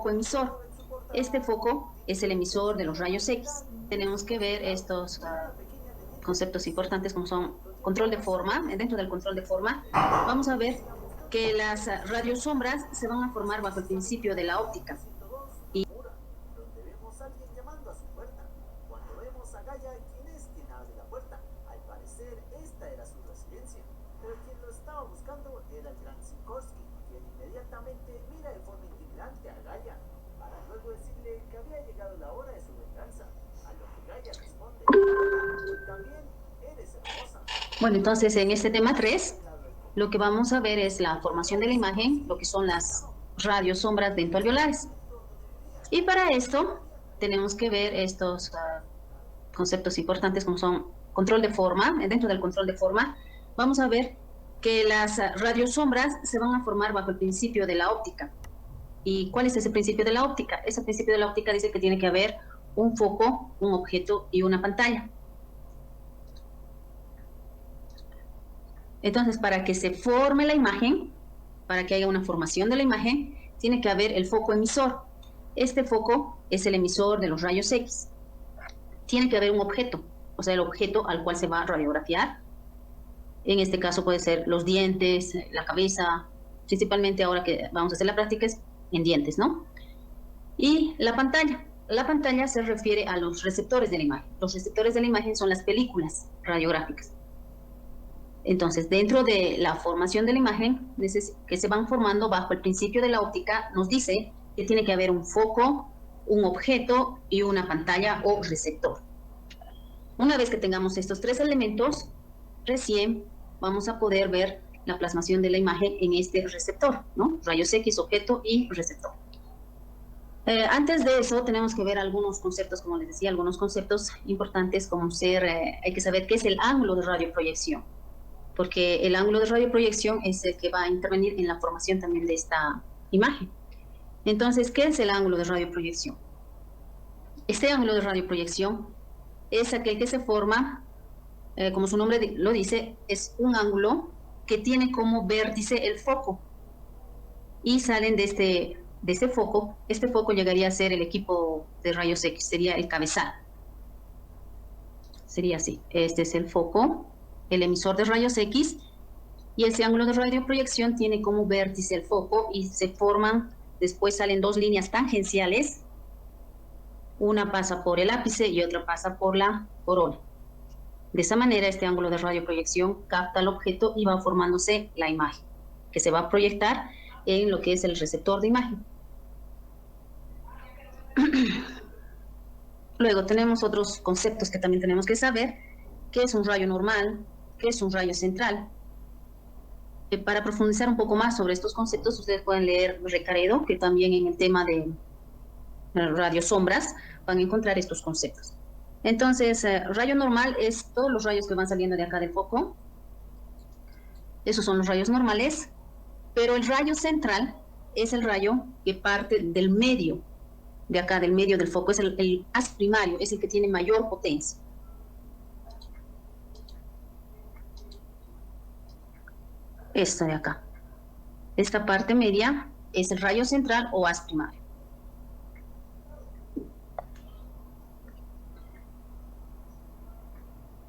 foco emisor. Este foco es el emisor de los rayos X. Tenemos que ver estos conceptos importantes como son control de forma. Dentro del control de forma vamos a ver que las radiosombras se van a formar bajo el principio de la óptica. Donde vemos a alguien llamando a su puerta. Cuando vemos a Gaia, ¿quién es quien abre la puerta? Al parecer, esta era su residencia. Pero quien lo estaba buscando era el gran Sikorsky, quien inmediatamente mira de forma intimidante a Gaia, para luego decirle que había llegado la hora de su venganza. A lo que Gaia responde: también eres hermosa. Bueno, entonces en este tema 3, lo que vamos a ver es la formación de la imagen, lo que son las radiosombras dentoalveolares. Y para esto tenemos que ver estos conceptos importantes como son control de forma. Dentro del control de forma vamos a ver que las radiosombras se van a formar bajo el principio de la óptica. ¿Y cuál es ese principio de la óptica? Ese principio de la óptica dice que tiene que haber un foco, un objeto y una pantalla. Entonces, para que se forme la imagen, para que haya una formación de la imagen, tiene que haber el foco emisor. Este foco es el emisor de los rayos X. Tiene que haber un objeto, o sea, el objeto al cual se va a radiografiar. En este caso puede ser los dientes, la cabeza, principalmente ahora que vamos a hacer la práctica es en dientes, ¿no? Y la pantalla. La pantalla se refiere a los receptores de la imagen. Los receptores de la imagen son las películas radiográficas. Entonces, dentro de la formación de la imagen, que se van formando bajo el principio de la óptica, nos dice que tiene que haber un foco, un objeto y una pantalla o receptor. Una vez que tengamos estos 3 elementos, recién vamos a poder ver la plasmación de la imagen en este receptor, ¿no? Rayos X, objeto y receptor. Antes de eso tenemos que ver algunos conceptos, como les decía, algunos conceptos importantes como hay que saber qué es el ángulo de radioproyección, porque el ángulo de radioproyección es el que va a intervenir en la formación también de esta imagen. Entonces, ¿qué es el ángulo de radioproyección? Este ángulo de radioproyección es aquel que se forma, como su nombre lo dice, es un ángulo que tiene como vértice el foco y salen de este foco. Este foco llegaría a ser el equipo de rayos X, sería el cabezal. Sería así, este es el foco, el emisor de rayos X, y ese ángulo de radioproyección tiene como vértice el foco y se forman, después salen 2 líneas tangenciales, una pasa por el ápice y otra pasa por la corona. De esa manera, este ángulo de radioproyección capta el objeto y va formándose la imagen, que se va a proyectar en lo que es el receptor de imagen. Luego tenemos otros conceptos que también tenemos que saber, qué es un rayo normal, qué es un rayo central. Para profundizar un poco más sobre estos conceptos, ustedes pueden leer Recaredo, que también en el tema de radiosombras van a encontrar estos conceptos. Entonces, rayo normal es todos los rayos que van saliendo de acá del foco. Esos son los rayos normales, pero el rayo central es el rayo que parte del medio, de acá, del medio del foco, es el haz primario, es el que tiene mayor potencia. Esta de acá. Esta parte media es el rayo central o haz primario.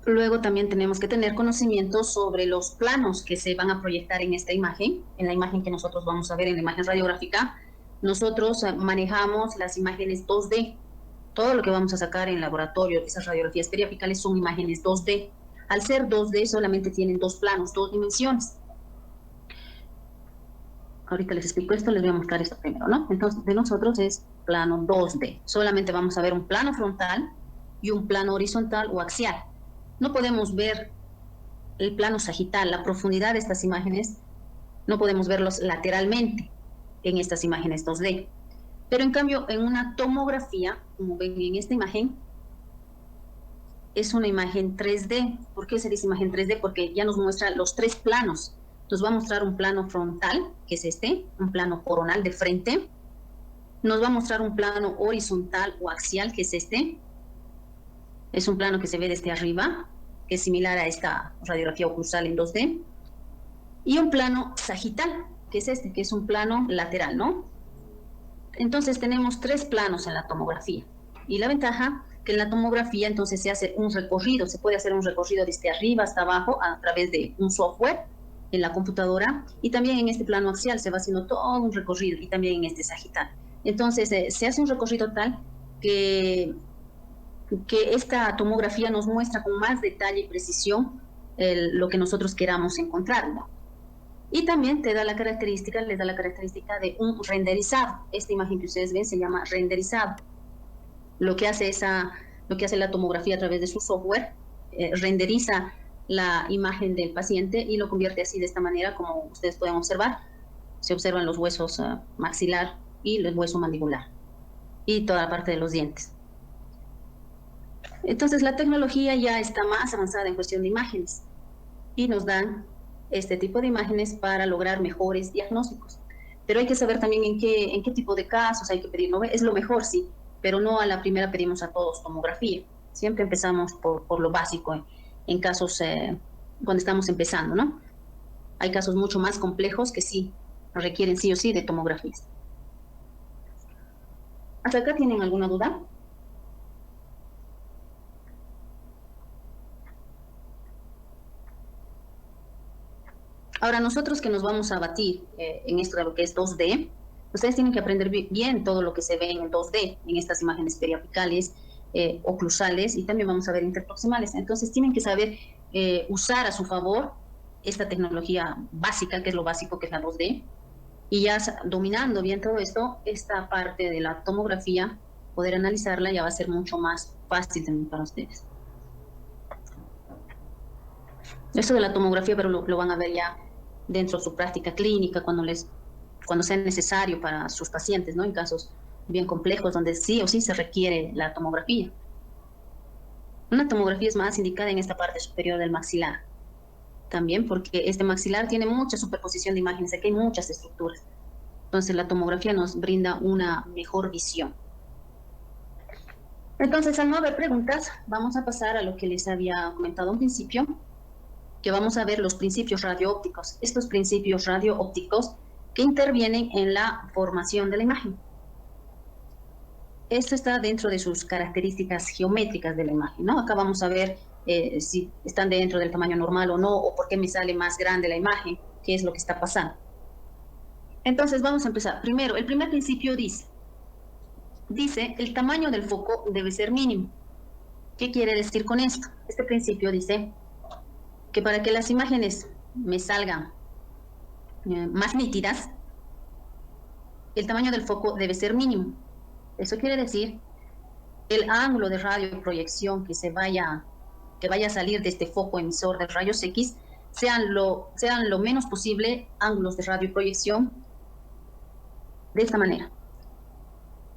Luego también tenemos que tener conocimiento sobre los planos que se van a proyectar en esta imagen, en la imagen que nosotros vamos a ver en la imagen radiográfica. Nosotros manejamos las imágenes 2D. Todo lo que vamos a sacar en laboratorio, esas radiografías periapicales son imágenes 2D. Al ser 2D solamente tienen 2 planos, 2 dimensiones. Ahorita les explico esto, les voy a mostrar esto primero, ¿no? Entonces, de nosotros es plano 2D. Solamente vamos a ver un plano frontal y un plano horizontal o axial. No podemos ver el plano sagital, la profundidad de estas imágenes, no podemos verlos lateralmente en estas imágenes 2D. Pero en cambio, en una tomografía, como ven en esta imagen, es una imagen 3D. ¿Por qué se dice imagen 3D? Porque ya nos muestra los 3 planos. Nos va a mostrar un plano frontal, que es este, un plano coronal de frente. Nos va a mostrar un plano horizontal o axial, que es este. Es un plano que se ve desde arriba, que es similar a esta radiografía oclusal en 2D. Y un plano sagital, que es este, que es un plano lateral, ¿no? Entonces tenemos 3 planos en la tomografía. Y la ventaja que en la tomografía entonces se hace un recorrido, se puede hacer un recorrido desde arriba hasta abajo a través de un software en la computadora, y también en este plano axial se va haciendo todo un recorrido, y también en este sagital. Entonces se hace un recorrido tal que esta tomografía nos muestra con más detalle y precisión lo que nosotros queramos encontrar, ¿no? Y también te da la característica, les da la característica de un renderizado. Esta imagen que ustedes ven se llama renderizado. Lo que hace la tomografía a través de su software, renderiza la imagen del paciente y lo convierte así, de esta manera, como ustedes pueden observar. Se observan los huesos maxilar y el hueso mandibular y toda la parte de los dientes. Entonces la tecnología ya está más avanzada en cuestión de imágenes y nos dan este tipo de imágenes para lograr mejores diagnósticos. Pero hay que saber también en qué tipo de casos hay que pedir, ¿no? Es lo mejor, sí, pero no a la primera pedimos a todos tomografía. Siempre empezamos por lo básico en casos cuando estamos empezando, ¿no? Hay casos mucho más complejos que sí requieren sí o sí de tomografías. ¿Hasta acá tienen alguna duda? Ahora, nosotros que nos vamos a batir en esto de lo que es 2D, ustedes tienen que aprender bien todo lo que se ve en el 2D, en estas imágenes periapicales, oclusales, y también vamos a ver interproximales. Entonces tienen que saber usar a su favor esta tecnología básica, que es lo básico, que es la 2D, y ya dominando bien todo esto, esta parte de la tomografía, poder analizarla ya va a ser mucho más fácil también para ustedes. Esto de la tomografía, pero lo van a ver ya dentro de su práctica clínica, cuando sea necesario para sus pacientes, ¿no? En casos bien complejos donde sí o sí se requiere la tomografía. Una tomografía es más indicada en esta parte superior del maxilar, también porque este maxilar tiene mucha superposición de imágenes, aquí hay muchas estructuras. Entonces la tomografía nos brinda una mejor visión. Entonces, al no haber preguntas, vamos a pasar a lo que les había comentado al principio, que vamos a ver los principios radioópticos, estos principios radioópticos que intervienen en la formación de la imagen. Esto está dentro de sus características geométricas de la imagen, ¿no? Acá vamos a ver si están dentro del tamaño normal o no, o por qué me sale más grande la imagen, qué es lo que está pasando. Entonces vamos a empezar. Primero, el primer principio dice, el tamaño del foco debe ser mínimo. ¿Qué quiere decir con esto? Este principio dice que para que las imágenes me salgan más nítidas, el tamaño del foco debe ser mínimo. Eso quiere decir el ángulo de radioproyección que vaya a salir de este foco emisor de rayos X sean lo menos posible ángulos de radioproyección de esta manera.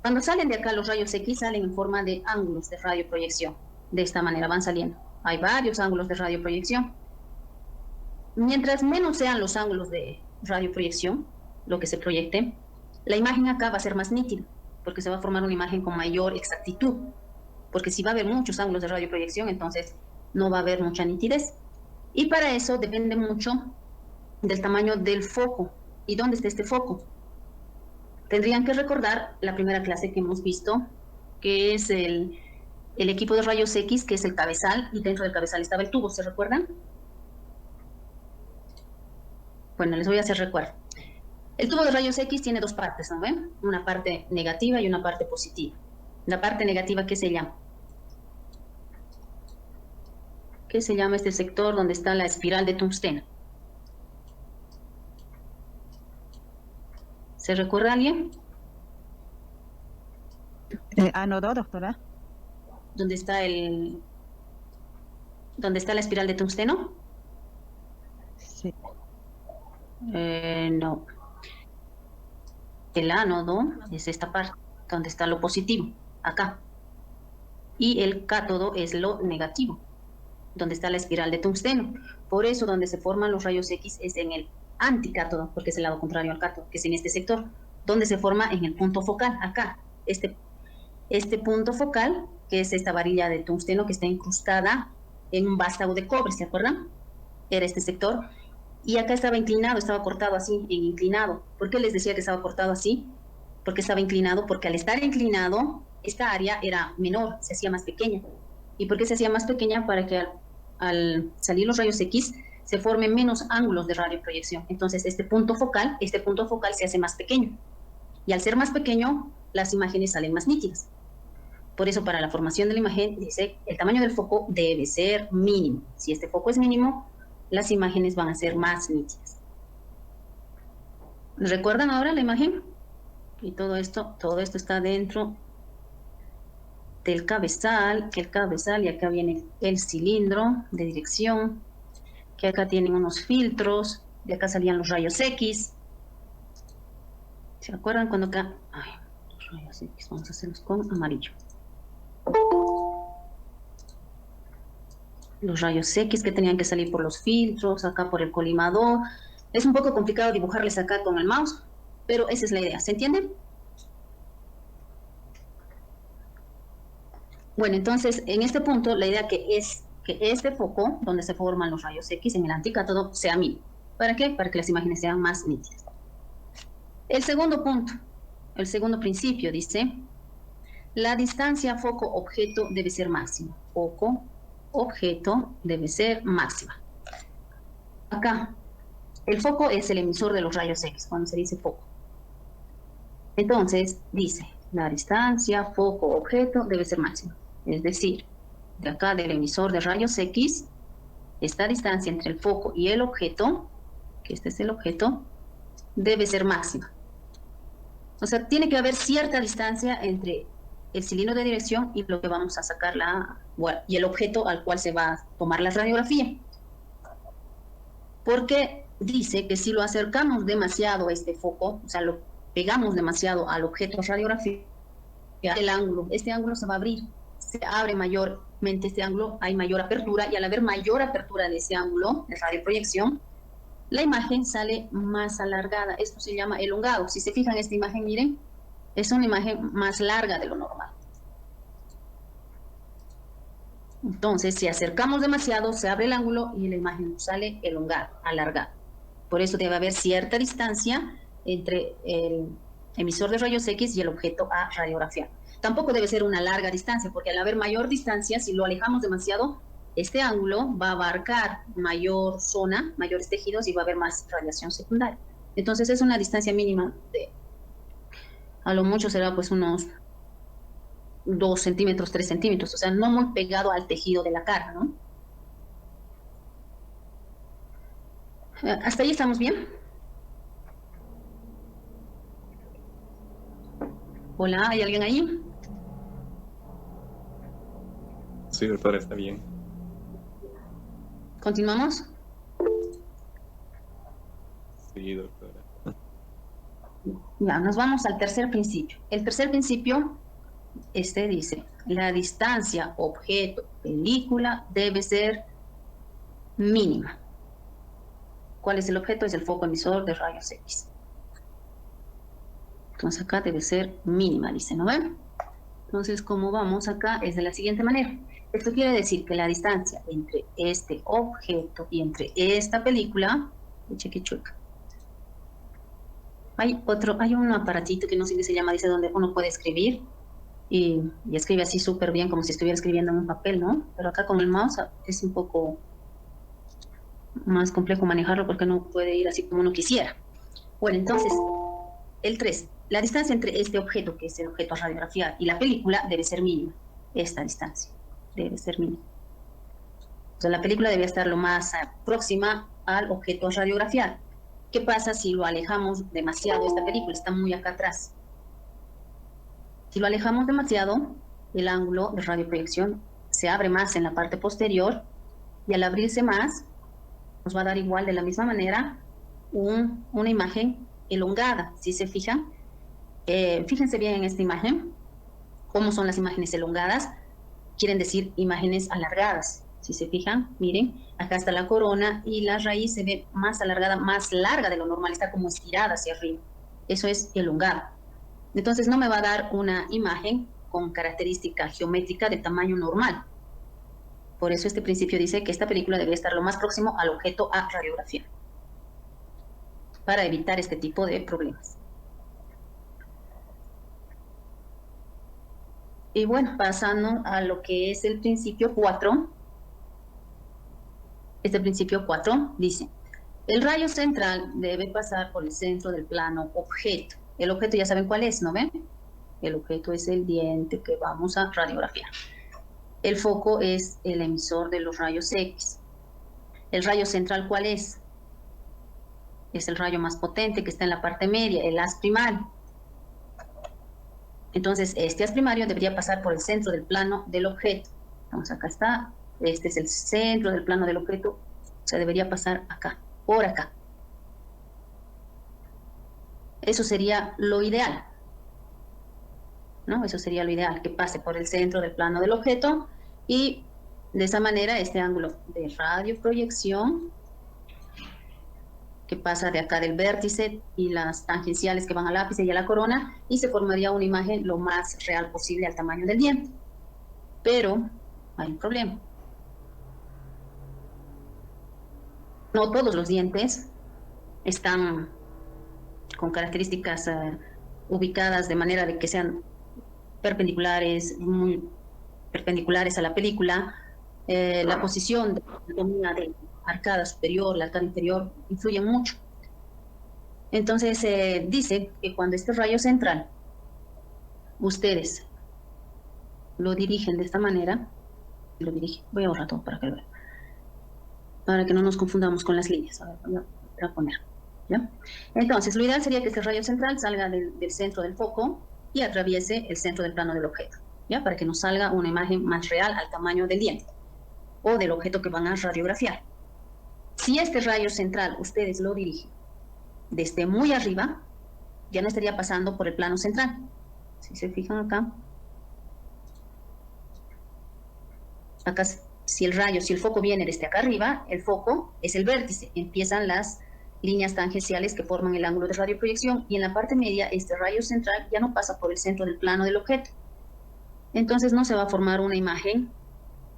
Cuando salen de acá los rayos X salen en forma de ángulos de radioproyección. De esta manera van saliendo. Hay varios ángulos de radioproyección. Mientras menos sean los ángulos de radioproyección, lo que se proyecte, la imagen acá va a ser más nítida, porque se va a formar una imagen con mayor exactitud. Porque si va a haber muchos ángulos de radioproyección, entonces no va a haber mucha nitidez. Y para eso depende mucho del tamaño del foco. ¿Y dónde está este foco? Tendrían que recordar la primera clase que hemos visto, que es el equipo de rayos X, que es el cabezal, y dentro del cabezal estaba el tubo, ¿se recuerdan? Bueno, les voy a hacer recuerdo. El tubo de rayos X tiene dos partes, ¿no ven? Una parte negativa y una parte positiva. La parte negativa, ¿qué se llama? ¿Qué se llama este sector donde está la espiral de tungsteno? ¿Se recuerda alguien? Ánodo, doctora. ¿Dónde está la espiral de tungsteno? Sí. No. El ánodo es esta parte, donde está lo positivo, acá. Y el cátodo es lo negativo, donde está la espiral de tungsteno. Por eso, donde se forman los rayos X es en el anticátodo, porque es el lado contrario al cátodo, que es en este sector, donde se forma en el punto focal, acá. Este punto focal, que es esta varilla de tungsteno que está incrustada en un vástago de cobre, ¿se acuerdan? Era este sector. Y acá estaba inclinado, estaba cortado así, en inclinado. ¿Por qué les decía que estaba cortado así? porque estaba inclinado, porque al estar inclinado, esta área era menor, se hacía más pequeña. ¿Y por qué se hacía más pequeña? Para que al salir los rayos X se formen menos ángulos de radioproyección. Entonces este punto focal se hace más pequeño. Y al ser más pequeño, las imágenes salen más nítidas. Por eso para la formación de la imagen dice el tamaño del foco debe ser mínimo. Si este foco es mínimo, las imágenes van a ser más nítidas. ¿Recuerdan ahora la imagen? Y todo esto está dentro del cabezal, y acá viene el cilindro de dirección, que acá tienen unos filtros, de acá salían los rayos X. ¿Se acuerdan cuando acá? Ay, los rayos X, vamos a hacerlos con amarillo. Los rayos X que tenían que salir por los filtros, acá por el colimador. Es un poco complicado dibujarles acá con el mouse, pero esa es la idea, ¿se entiende? Bueno, entonces, en este punto, la idea es que este foco, donde se forman los rayos X en el anticátodo, sea mínimo. ¿Para qué? Para que las imágenes sean más nítidas. El segundo punto, el segundo principio, dice, la distancia foco-objeto debe ser máxima. Foco-objeto debe ser máxima. Acá, el foco es el emisor de los rayos X, cuando se dice foco. Entonces, dice, la distancia foco-objeto debe ser máxima. Es decir, de acá del emisor de rayos X, esta distancia entre el foco y el objeto, que este es el objeto, debe ser máxima. O sea, tiene que haber cierta distancia entre el cilindro de dirección y lo que vamos a sacar y el objeto al cual se va a tomar la radiografía. Porque dice que si lo acercamos demasiado a este foco, o sea, lo pegamos demasiado al objeto radiografía, este ángulo se va a abrir, se abre mayormente este ángulo, hay mayor apertura, y al haber mayor apertura de ese ángulo de radioproyección, la imagen sale más alargada. Esto se llama elongado. Si se fijan en esta imagen, miren, es una imagen más larga de lo normal. Entonces, si acercamos demasiado, se abre el ángulo y la imagen sale elongada, alargada. Por eso debe haber cierta distancia entre el emisor de rayos X y el objeto a radiografiar. Tampoco debe ser una larga distancia, porque al haber mayor distancia, si lo alejamos demasiado, este ángulo va a abarcar mayor zona, mayores tejidos, y va a haber más radiación secundaria. Entonces es una distancia mínima de, a lo mucho será pues unos 2 centímetros, 3 centímetros, o sea, no muy pegado al tejido de la cara, ¿no? ¿Hasta ahí estamos bien? Hola, ¿hay alguien ahí? Sí, doctora, está bien. ¿Continuamos? Sí, doctora. Ya, nos vamos al tercer principio. El tercer principio, dice, la distancia objeto-película debe ser mínima. ¿Cuál es el objeto? Es el foco emisor de rayos X. Entonces acá debe ser mínima, dice, ¿no ven? Entonces, como vamos acá, es de la siguiente manera. Esto quiere decir que la distancia entre este objeto y entre esta película, cheque chueca. Hay un aparatito que no sé qué se llama, dice, donde uno puede escribir y escribe así súper bien, como si estuviera escribiendo en un papel, ¿no? Pero acá con el mouse es un poco más complejo manejarlo porque no puede ir así como uno quisiera. Bueno, entonces, el 3. La distancia entre este objeto, que es el objeto a radiografiar, y la película debe ser mínima. Esta distancia debe ser mínima. O sea, la película debe estar lo más próxima al objeto a radiografiar. ¿Qué pasa si lo alejamos demasiado? Esta película está muy acá atrás. Si lo alejamos demasiado, el ángulo de radioproyección se abre más en la parte posterior, y al abrirse más, nos va a dar igual, de la misma manera, una imagen elongada. Si se fijan, fíjense bien en esta imagen, cómo son las imágenes elongadas, quieren decir imágenes alargadas. Si se fijan, miren, acá está la corona y la raíz se ve más alargada, más larga de lo normal, está como estirada hacia arriba. Eso es elongado. Entonces no me va a dar una imagen con característica geométrica de tamaño normal. Por eso este principio dice que esta película debe estar lo más próximo al objeto a radiografiar, para evitar este tipo de problemas. Y bueno, pasando a lo que es el principio 4, este principio 4 dice, el rayo central debe pasar por el centro del plano objeto. El objeto ya saben cuál es, ¿no ven? El objeto es el diente que vamos a radiografiar. El foco es el emisor de los rayos X. ¿El rayo central cuál es? Es el rayo más potente que está en la parte media, el haz primario. Entonces, este haz primario debería pasar por el centro del plano del objeto. Entonces, acá está. Este es el centro del plano del objeto. O sea, debería pasar acá, por acá. Eso sería lo ideal, ¿no? Eso sería lo ideal, que pase por el centro del plano del objeto y de esa manera este ángulo de radioproyección que pasa de acá del vértice y las tangenciales que van al ápice y a la corona y se formaría una imagen lo más real posible al tamaño del diente. Pero hay un problema. No todos los dientes están con características ubicadas de manera de que sean perpendiculares, muy perpendiculares a la película. La posición de la anatomía de la arcada superior, la arcada inferior, influye mucho. Entonces, dice que cuando este rayo central, ustedes lo dirigen de esta manera, lo dirigen, voy a borrar todo para que lo vean, para que no nos confundamos con las líneas. A ver, voy a poner, ¿ya? Entonces, lo ideal sería que este rayo central salga del centro del foco y atraviese el centro del plano del objeto, ¿ya? Para que nos salga una imagen más real al tamaño del diente o del objeto que van a radiografiar. Si este rayo central ustedes lo dirigen desde muy arriba, ya no estaría pasando por el plano central. Si se fijan acá, si el foco viene desde acá arriba, el foco es el vértice, empiezan las líneas tangenciales que forman el ángulo de radioproyección y en la parte media este rayo central ya no pasa por el centro del plano del objeto. Entonces no se va a formar una imagen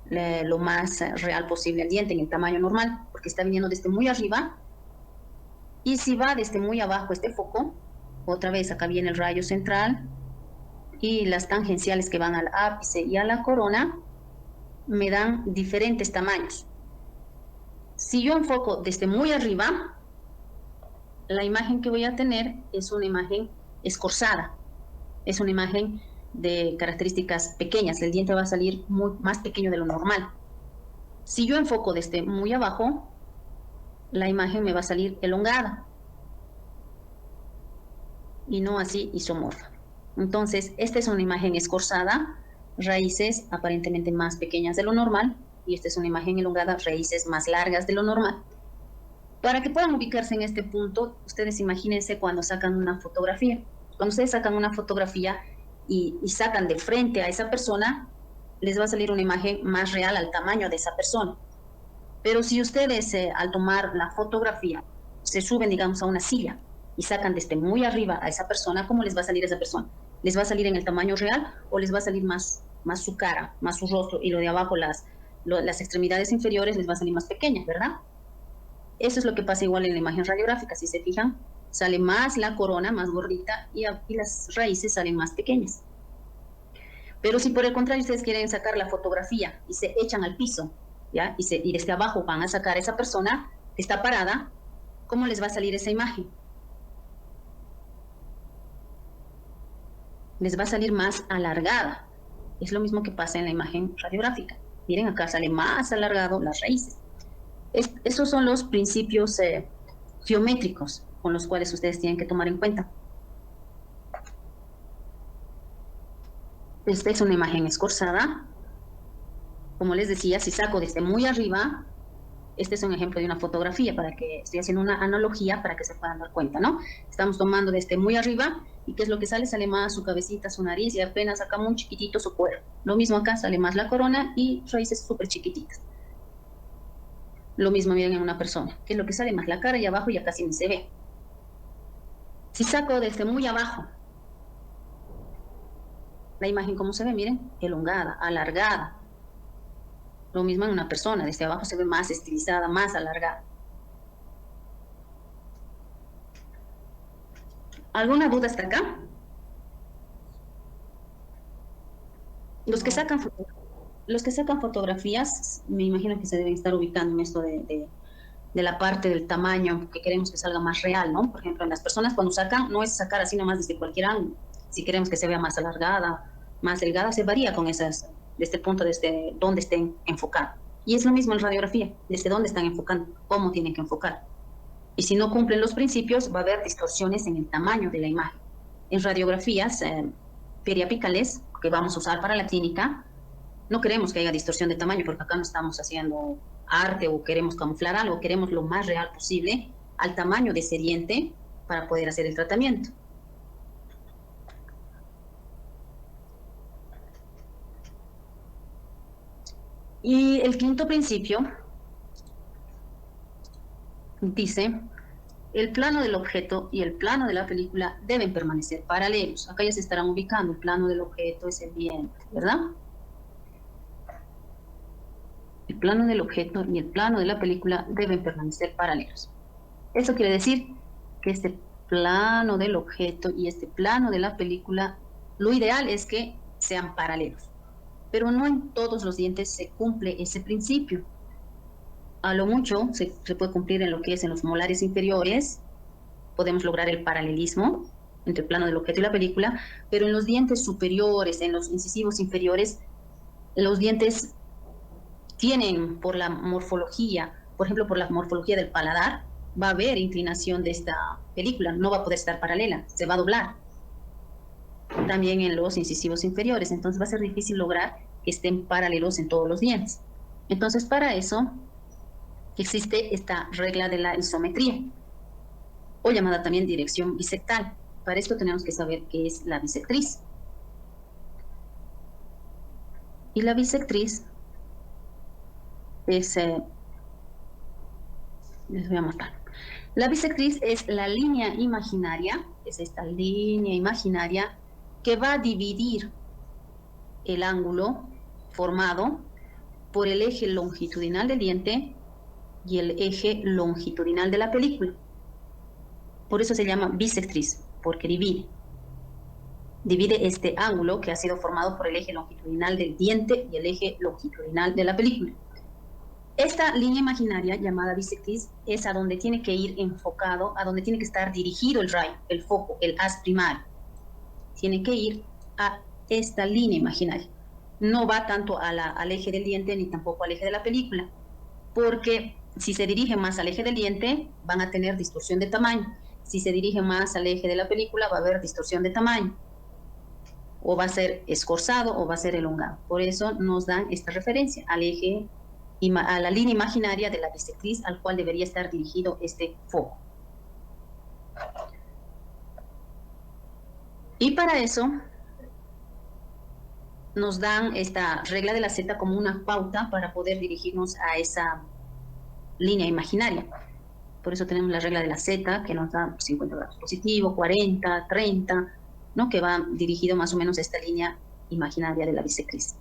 lo más real posible al diente en el tamaño normal, porque está viniendo desde muy arriba. Y si va desde muy abajo este foco, otra vez acá viene el rayo central y las tangenciales que van al ápice y a la corona me dan diferentes tamaños. Si yo enfoco desde muy arriba, la imagen que voy a tener es una imagen escorzada, es una imagen de características pequeñas, el diente va a salir más pequeño de lo normal. Si yo enfoco desde muy abajo, la imagen me va a salir elongada y no así isomorfa. Entonces, esta es una imagen escorzada, raíces aparentemente más pequeñas de lo normal, y esta es una imagen elongada, raíces más largas de lo normal. Para que puedan ubicarse en este punto, ustedes imagínense cuando sacan una fotografía. Cuando ustedes sacan una fotografía y sacan de frente a esa persona, les va a salir una imagen más real al tamaño de esa persona. Pero si ustedes al tomar la fotografía se suben, digamos, a una silla y sacan desde muy arriba a esa persona, ¿cómo les va a salir esa persona? ¿Les va a salir en el tamaño real o les va a salir más su cara, más su rostro y lo de abajo, las extremidades inferiores les va a salir más pequeñas, ¿verdad? Eso es lo que pasa igual en la imagen radiográfica, si se fijan, sale más la corona, más gordita y las raíces salen más pequeñas. Pero si por el contrario ustedes quieren sacar la fotografía y se echan al piso, ¿ya? Y desde abajo van a sacar a esa persona que está parada, ¿cómo les va a salir esa imagen? Les va a salir más alargada. Es lo mismo que pasa en la imagen radiográfica. Miren, acá sale más alargado las raíces. Esos son los principios geométricos con los cuales ustedes tienen que tomar en cuenta. Esta es una imagen escorzada. Como les decía, si saco desde muy arriba, este es un ejemplo de una fotografía para que estoy haciendo una analogía para que se puedan dar cuenta, ¿no? Estamos tomando desde muy arriba y ¿qué es lo que sale? Sale más su cabecita, su nariz y apenas acá muy chiquitito su cuero. Lo mismo acá, sale más la corona y raíces súper chiquititas. Lo mismo miren en una persona, que es lo que sale más la cara y abajo ya casi ni se ve. Si saco desde muy abajo, la imagen como se ve, miren, elongada, alargada. Lo mismo en una persona, desde abajo se ve más estilizada, más alargada. ¿Alguna duda hasta acá? Los que No. sacan, los que sacan fotografías, me imagino que se deben estar ubicando en esto de la parte del tamaño que queremos que salga más real, ¿no? Por ejemplo, en las personas cuando sacan, no es sacar así nomás desde cualquier ángulo. Si queremos que se vea más alargada, más delgada, se varía con esas, desde el punto desde donde estén enfocados. Y es lo mismo en radiografía, desde dónde están enfocando, cómo tienen que enfocar. Y si no cumplen los principios, va a haber distorsiones en el tamaño de la imagen. En radiografías periapicales que vamos a usar para la clínica, no queremos que haya distorsión de tamaño porque acá no estamos haciendo arte o queremos camuflar algo, queremos lo más real posible al tamaño de ese diente para poder hacer el tratamiento. Y el quinto principio dice, el plano del objeto y el plano de la película deben permanecer paralelos. Acá ya se estarán ubicando, el plano del objeto es el diente, ¿verdad? El plano del objeto y el plano de la película deben permanecer paralelos. Eso quiere decir que este plano del objeto y este plano de la película, lo ideal es que sean paralelos, pero no en todos los dientes se cumple ese principio. A lo mucho se puede cumplir en lo que es en los molares inferiores, podemos lograr el paralelismo entre el plano del objeto y la película, pero en los dientes superiores, en los incisivos inferiores, los dientes tienen por la morfología, por ejemplo, por la morfología del paladar, va a haber inclinación de esta película, no va a poder estar paralela, se va a doblar. También en los incisivos inferiores, entonces va a ser difícil lograr que estén paralelos en todos los dientes. Entonces, para eso existe esta regla de la isometría, o llamada también dirección bisectal. Para esto tenemos que saber qué es la bisectriz. Y la bisectriz es, les voy a mostrar. La bisectriz es la línea imaginaria, es esta línea imaginaria que va a dividir el ángulo formado por el eje longitudinal del diente y el eje longitudinal de la película. Por eso se llama bisectriz, porque divide este ángulo que ha sido formado por el eje longitudinal del diente y el eje longitudinal de la película. Esta línea imaginaria llamada bisectriz es a donde tiene que ir enfocado, a donde tiene que estar dirigido el rayo, el foco, el haz primario. Tiene que ir a esta línea imaginaria. No va tanto al eje del diente ni tampoco al eje de la película, porque si se dirige más al eje del diente van a tener distorsión de tamaño. Si se dirige más al eje de la película va a haber distorsión de tamaño. O va a ser escorzado o va a ser elongado. Por eso nos dan esta referencia al eje, a la línea imaginaria de la bisectriz al cual debería estar dirigido este foco. Y para eso nos dan esta regla de la Z como una pauta para poder dirigirnos a esa línea imaginaria. Por eso tenemos la regla de la Z que nos da 50 grados positivo, 40, 30, ¿no? Que va dirigido más o menos a esta línea imaginaria de la bisectriz.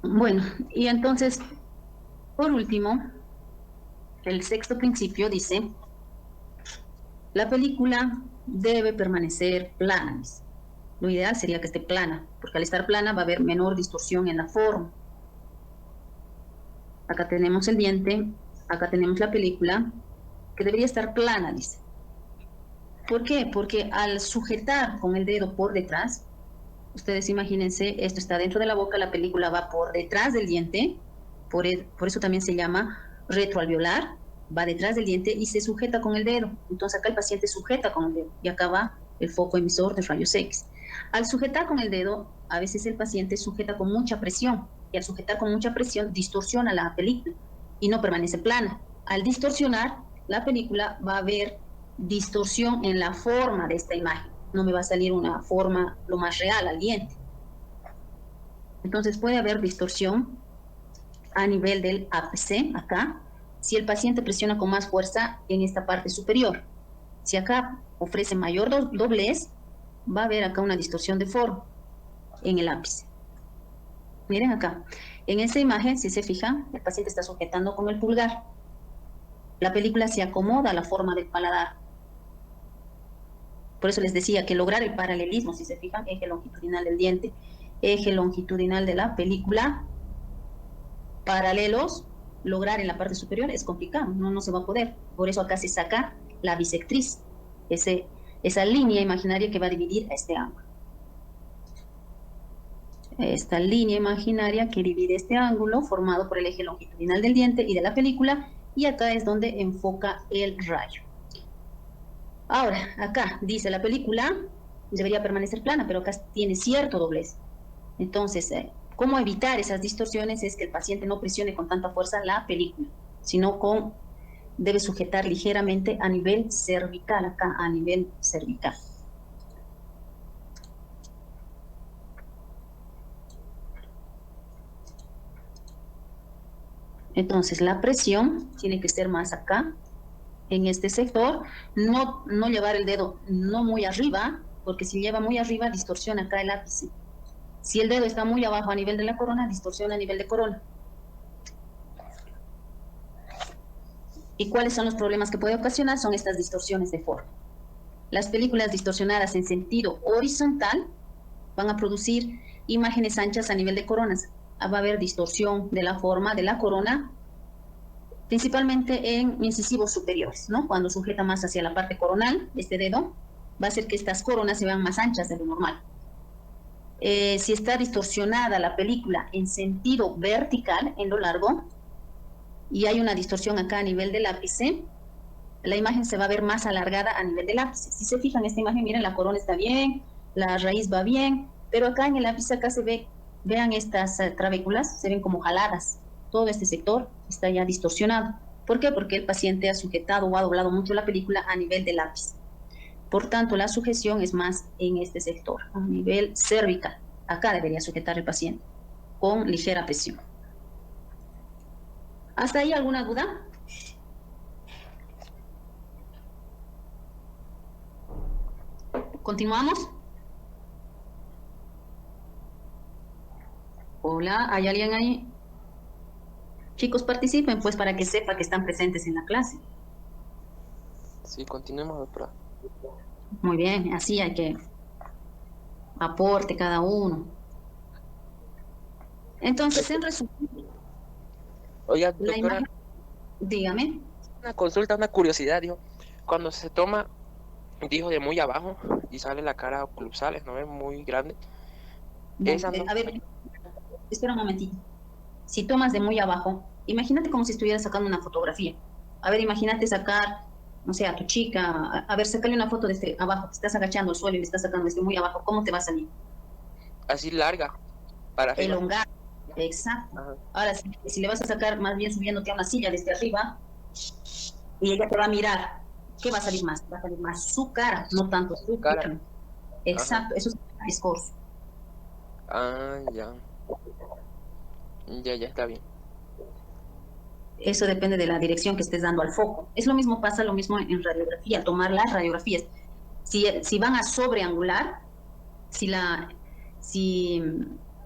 Bueno, y entonces, por último, el sexto principio dice, la película debe permanecer plana. Lo ideal sería que esté plana, porque al estar plana va a haber menor distorsión en la forma. Acá tenemos el diente, acá tenemos la película, que debería estar plana, dice. ¿Por qué? Porque al sujetar con el dedo por detrás, ustedes imagínense, esto está dentro de la boca, la película va por detrás del diente, por eso también se llama retroalveolar, va detrás del diente y se sujeta con el dedo. Entonces acá el paciente sujeta con el dedo y acá va el foco emisor de rayos X. Al sujetar con el dedo, a veces el paciente sujeta con mucha presión y al sujetar con mucha presión distorsiona la película y no permanece plana. Al distorsionar, la película va a haber distorsión en la forma de esta imagen. No me va a salir una forma lo más real al diente. Entonces puede haber distorsión a nivel del ápice, acá, si el paciente presiona con más fuerza en esta parte superior. Si acá ofrece mayor doblez, va a haber acá una distorsión de forma en el ápice. Miren acá, en esta imagen, si se fijan, el paciente está sujetando con el pulgar La película se acomoda a la forma del paladar. Por eso les decía que lograr el paralelismo, si se fijan, eje longitudinal del diente, eje longitudinal de la película, paralelos, lograr en la parte superior es complicado, no se va a poder. Por eso acá se saca la bisectriz, esa línea imaginaria que va a dividir a este ángulo. Esta línea imaginaria que divide este ángulo formado por el eje longitudinal del diente y de la película, y acá es donde enfoca el rayo. Ahora, acá dice la película debería permanecer plana, pero acá tiene cierto doblez. Entonces, ¿cómo evitar esas distorsiones? Es que el paciente no presione con tanta fuerza la película, sino debe sujetar ligeramente a nivel cervical, acá a nivel cervical. Entonces, la presión tiene que ser más acá, en este sector, no llevar el dedo no muy arriba, porque si lleva muy arriba distorsiona acá el ápice. Si el dedo está muy abajo a nivel de la corona, distorsiona a nivel de corona. ¿Y cuáles son los problemas que puede ocasionar? Son estas distorsiones de forma. Las películas distorsionadas en sentido horizontal van a producir imágenes anchas a nivel de coronas. Va a haber distorsión de la forma de la corona, principalmente en incisivos superiores, ¿no? Cuando sujeta más hacia la parte coronal, este dedo, va a hacer que estas coronas se vean más anchas de lo normal. Si está distorsionada la película en sentido vertical, en lo largo, y hay una distorsión acá a nivel del ápice, la imagen se va a ver más alargada a nivel del ápice. Si se fijan en esta imagen, miren, la corona está bien, la raíz va bien, pero acá en el ápice, acá se ve, vean estas trabéculas, se ven como jaladas. Todo este sector está ya distorsionado. ¿Por qué? Porque el paciente ha sujetado o ha doblado mucho la película a nivel del ápice. Por tanto, la sujeción es más en este sector, a nivel cervical. Acá debería sujetar el paciente, con ligera presión. ¿Hasta ahí alguna duda? ¿Continuamos? Hola, ¿hay alguien ahí? Chicos, participen, pues, para que sepa que están presentes en la clase. Sí, continuemos, doctora. Muy bien, así hay que aporte cada uno. Entonces, en resumen, Oiga, la doctora, imagen, dígame. una consulta, una curiosidad, dijo, cuando se toma, dijo, de muy abajo y sale la cara oclusales, ¿no es muy grande? Esa no. A ver, espera un momentito. Si tomas de muy abajo, imagínate como si estuvieras sacando una fotografía. A ver, imagínate sacar, no sé, a tu chica, a ver, sacarle una foto desde abajo, te estás agachando al suelo y le estás sacando desde muy abajo, ¿cómo te va a salir? Así larga, para arriba. Elongada, exacto. Ajá. Ahora, si le vas a sacar más bien subiéndote a una silla desde arriba y ella te va a mirar, ¿qué va a salir más? Va a salir más su cara, no tanto su Cara. pierna. Exacto, Ajá. eso es escorzo. Ah, ya. Ya está bien. Eso depende de la dirección que estés dando al foco. Es lo mismo, pasa lo mismo en radiografía, tomar las radiografías. Si van a sobreangular, si la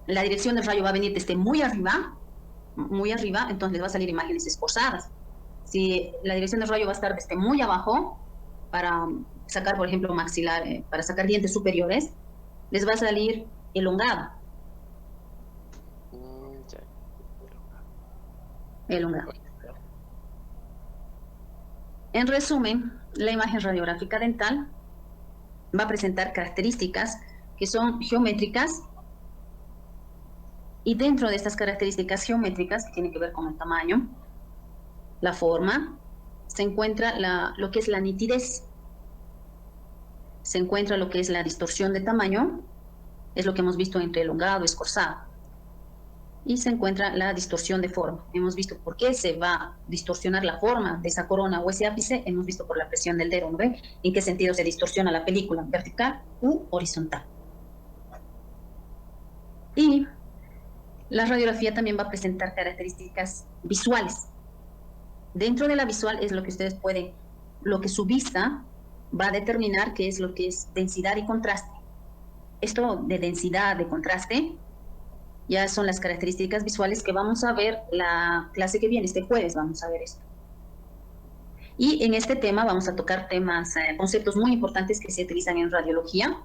dirección del rayo va a venir desde muy arriba, entonces les va a salir imágenes esforzadas. Si la dirección del rayo va a estar desde muy abajo, para sacar, por ejemplo, maxilar, para sacar dientes superiores, les va a salir elongado. Ya. Elongado. En resumen, la imagen radiográfica dental va a presentar características que son geométricas, y dentro de estas características geométricas, que tienen que ver con el tamaño, la forma, se encuentra lo que es la nitidez, se encuentra lo que es la distorsión de tamaño, es lo que hemos visto entre elongado y escorzado, y se encuentra la distorsión de forma. Hemos visto por qué se va a distorsionar la forma de esa corona o ese ápice, hemos visto por la presión del dedo, ¿no ven? En qué sentido se distorsiona la película, vertical u horizontal. Y la radiografía también va a presentar características visuales. Dentro de la visual es lo que ustedes pueden, lo que su vista va a determinar, que es lo que es densidad y contraste. Esto de densidad, de contraste, ya son las características visuales que vamos a ver la clase que viene, este jueves vamos a ver esto. Y en este tema vamos a tocar temas, conceptos muy importantes que se utilizan en radiología,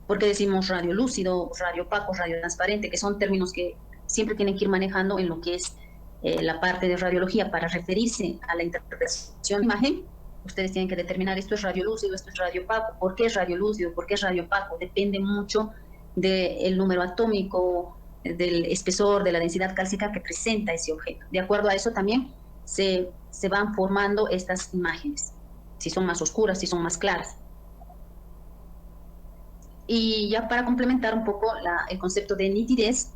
porque decimos radio lúcido, radio opaco, radio transparente, que son términos que siempre tienen que ir manejando en lo que es la parte de radiología para referirse a la interpretación de imagen. Ustedes tienen que determinar esto es radio lúcido, esto es radio opaco, por qué es radio lúcido, por qué es radio opaco, depende mucho del número atómico, del espesor, de la densidad cálcica que presenta ese objeto. De acuerdo a eso también se van formando estas imágenes, si son más oscuras, si son más claras. Y ya para complementar un poco el concepto de nitidez,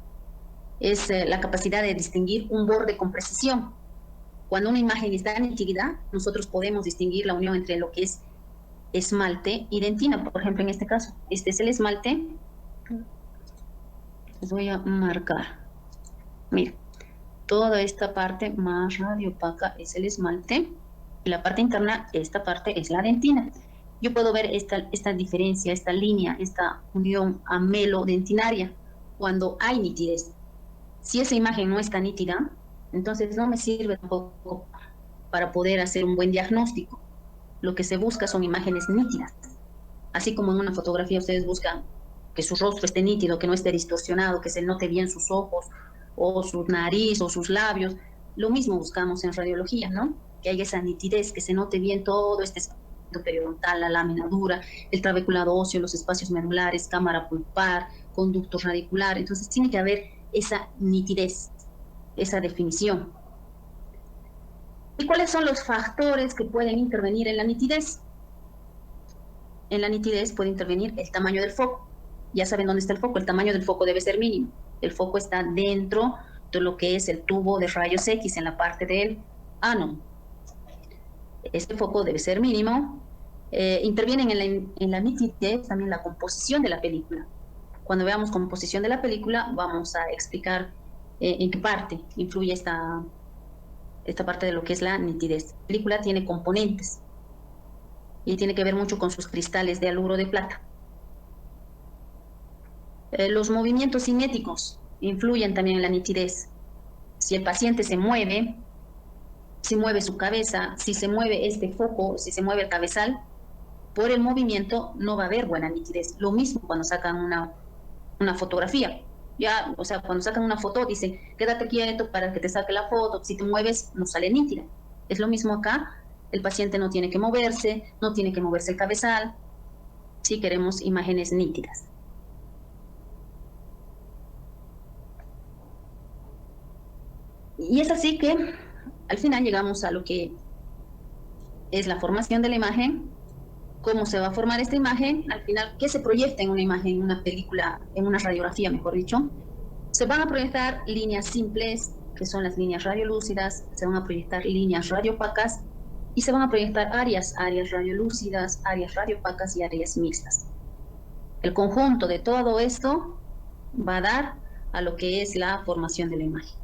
es la capacidad de distinguir un borde con precisión. Cuando una imagen está nítida, nosotros podemos distinguir la unión entre lo que es esmalte y dentina. Por ejemplo, en este caso, este es el esmalte. Les voy a marcar. Mira, toda esta parte más radiopaca es el esmalte. Y la parte interna, esta parte es la dentina. Yo puedo ver esta diferencia, esta línea, esta unión amelo-dentinaria cuando hay nitidez. Si esa imagen no está nítida, entonces no me sirve tampoco para poder hacer un buen diagnóstico. Lo que se busca son imágenes nítidas. Así como en una fotografía ustedes buscan que su rostro esté nítido, que no esté distorsionado, que se note bien sus ojos, o su nariz, o sus labios. Lo mismo buscamos en radiología, ¿no? Que haya esa nitidez, que se note bien todo este espacio periodontal, la lámina dura, el trabeculado óseo, los espacios medulares, cámara pulpar, conducto radicular. Entonces tiene que haber esa nitidez, esa definición. ¿Y cuáles son los factores que pueden intervenir en la nitidez? En la nitidez puede intervenir el tamaño del foco. Ya saben dónde está el foco. El tamaño del foco debe ser mínimo. El foco está dentro de lo que es el tubo de rayos X, en la parte del ano. Este foco debe ser mínimo. Intervienen en la nitidez también la composición de la película. Cuando veamos composición de la película, vamos a explicar en qué parte influye esta parte de lo que es la nitidez. La película tiene componentes y tiene que ver mucho con sus cristales de haluro de plata. Los movimientos cinéticos influyen también en la nitidez. Si el paciente se mueve, si mueve su cabeza, si se mueve este foco, si se mueve el cabezal, por el movimiento no va a haber buena nitidez. Lo mismo cuando sacan una fotografía. Ya, o sea, cuando sacan una foto dicen, quédate quieto para que te saque la foto. Si te mueves, no sale nítida. Es lo mismo acá. El paciente no tiene que moverse, no tiene que moverse el cabezal, si queremos imágenes nítidas. Y es así que al final llegamos a lo que es la formación de la imagen, cómo se va a formar esta imagen, al final, qué se proyecta en una imagen, en una película, en una radiografía, mejor dicho. Se van a proyectar líneas simples, que son las líneas radiolúcidas, se van a proyectar líneas radiopacas y se van a proyectar áreas radiolúcidas, áreas radiopacas y áreas mixtas. El conjunto de todo esto va a dar a lo que es la formación de la imagen.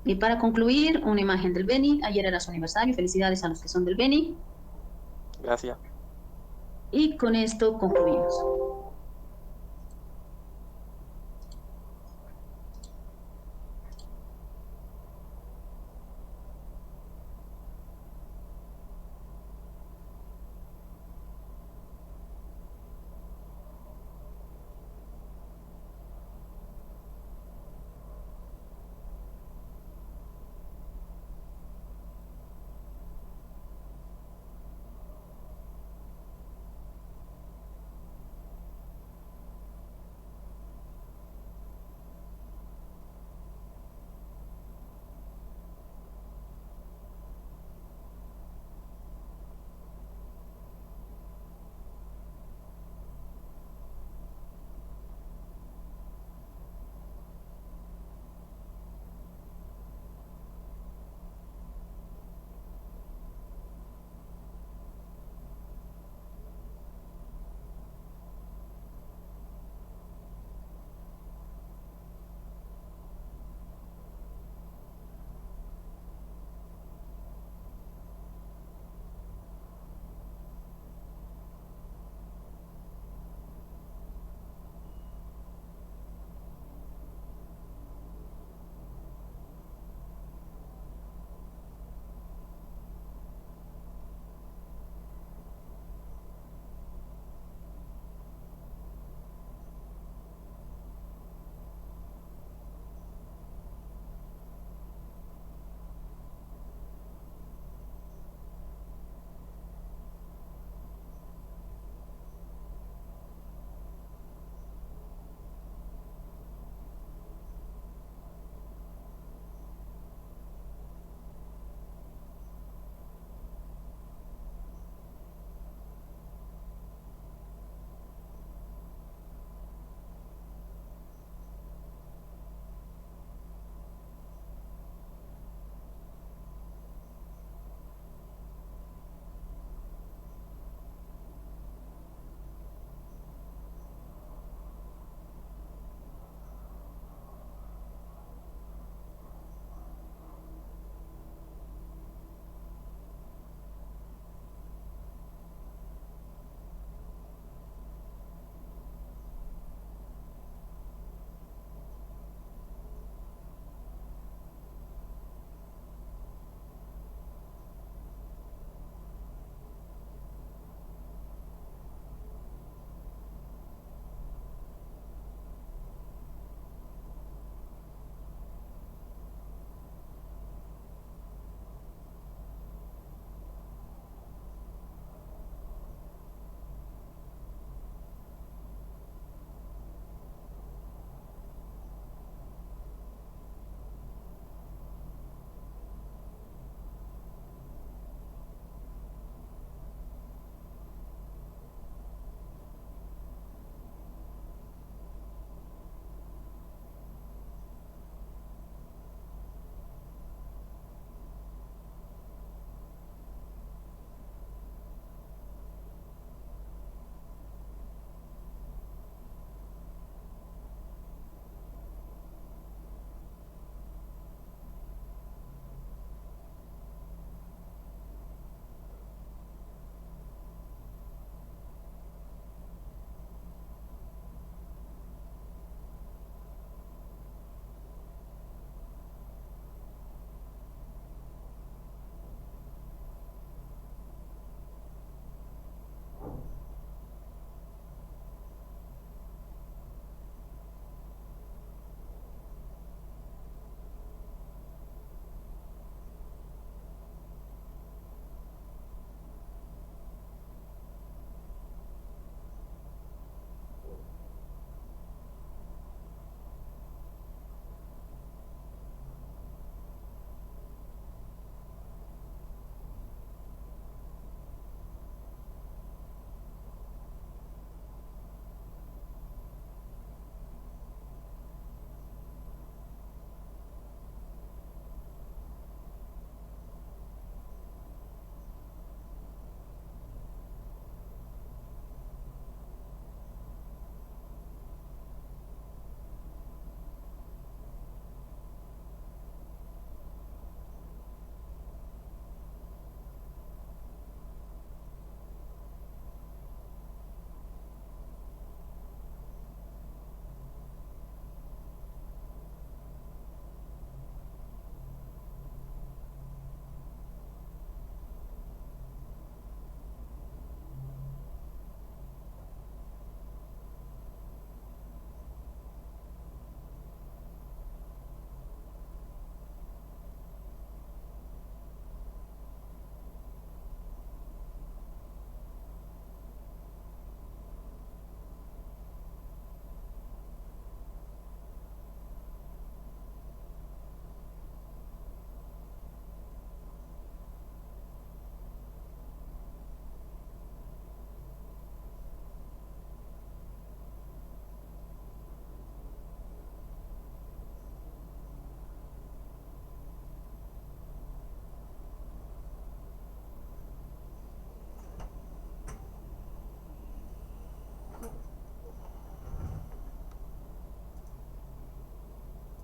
Y para concluir, una imagen del Beni. Ayer era su aniversario. Felicidades a los que son del Beni. Gracias. Y con esto concluimos.